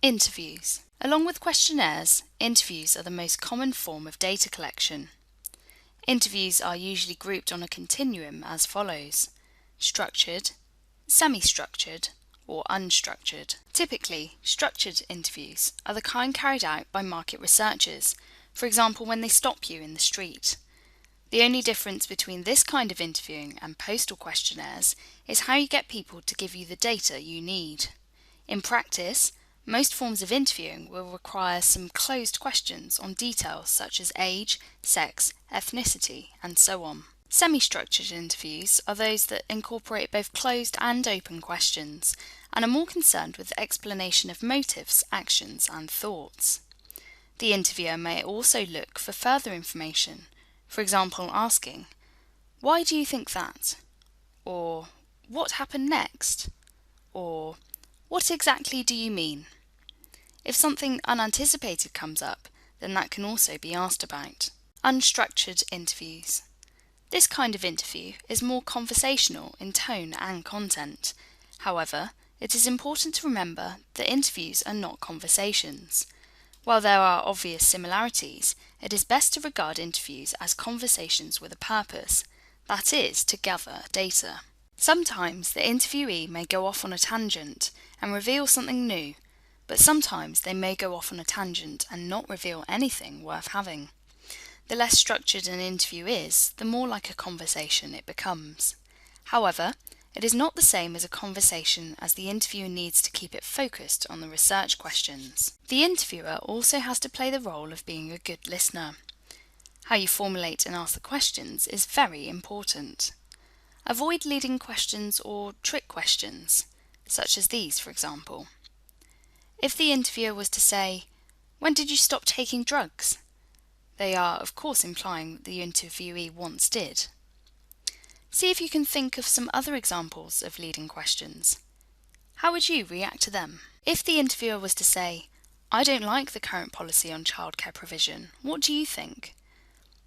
Interviews. Along with questionnaires, interviews are the most common form of data collection. Interviews are usually grouped on a continuum as follows: structured, semi-structured, or unstructured. Typically, structured interviews are the kind carried out by market researchers, for example when they stop you in the street. The only difference between this kind of interviewing and postal questionnaires is how you get people to give you the data you need. In practice, most forms of interviewing will require some closed questions on details such as age, sex, ethnicity, and so on. Semi-structured interviews are those that incorporate both closed and open questions, and are more concerned with the explanation of motives, actions, and thoughts. The interviewer may also look for further information, for example asking, "Why do you think that?" or "What happened next?" or "What exactly do you mean?" If something unanticipated comes up, then that can also be asked about. Unstructured interviews. This kind of interview is more conversational in tone and content. However, it is important to remember that interviews are not conversations. While there are obvious similarities, it is best to regard interviews as conversations with a purpose, that is, to gather data. Sometimes the interviewee may go off on a tangent and reveal something new, but sometimes they may go off on a tangent and not reveal anything worth having. The less structured an interview is, the more like a conversation it becomes. However, it is not the same as a conversation, as the interviewer needs to keep it focused on the research questions. The interviewer also has to play the role of being a good listener. How you formulate and ask the questions is very important. Avoid leading questions or trick questions, such as these, for example. If the interviewer was to say, "When did you stop taking drugs?" they are, of course, implying that the interviewee once did. See if you can think of some other examples of leading questions. How would you react to them? If the interviewer was to say, "I don't like the current policy on childcare provision, what do you think?"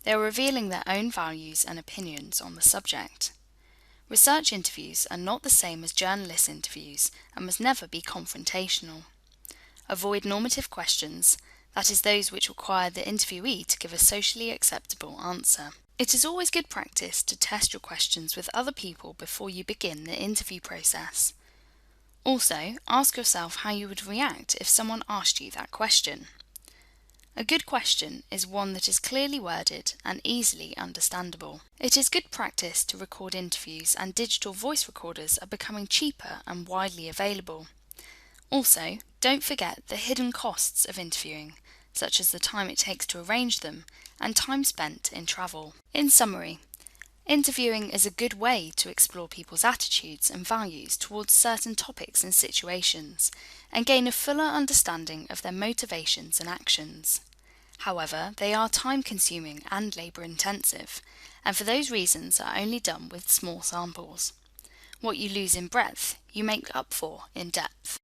they are revealing their own values and opinions on the subject. Research interviews are not the same as journalist interviews and must never be confrontational. Avoid normative questions, that is, those which require the interviewee to give a socially acceptable answer. It is always good practice to test your questions with other people before you begin the interview process. Also, ask yourself how you would react if someone asked you that question. A good question is one that is clearly worded and easily understandable. It is good practice to record interviews, and digital voice recorders are becoming cheaper and widely available. Also, don't forget the hidden costs of interviewing, such as the time it takes to arrange them and time spent in travel. In summary, interviewing is a good way to explore people's attitudes and values towards certain topics and situations, and gain a fuller understanding of their motivations and actions. However, they are time-consuming and labour-intensive, and for those reasons are only done with small samples. What you lose in breadth, you make up for in depth.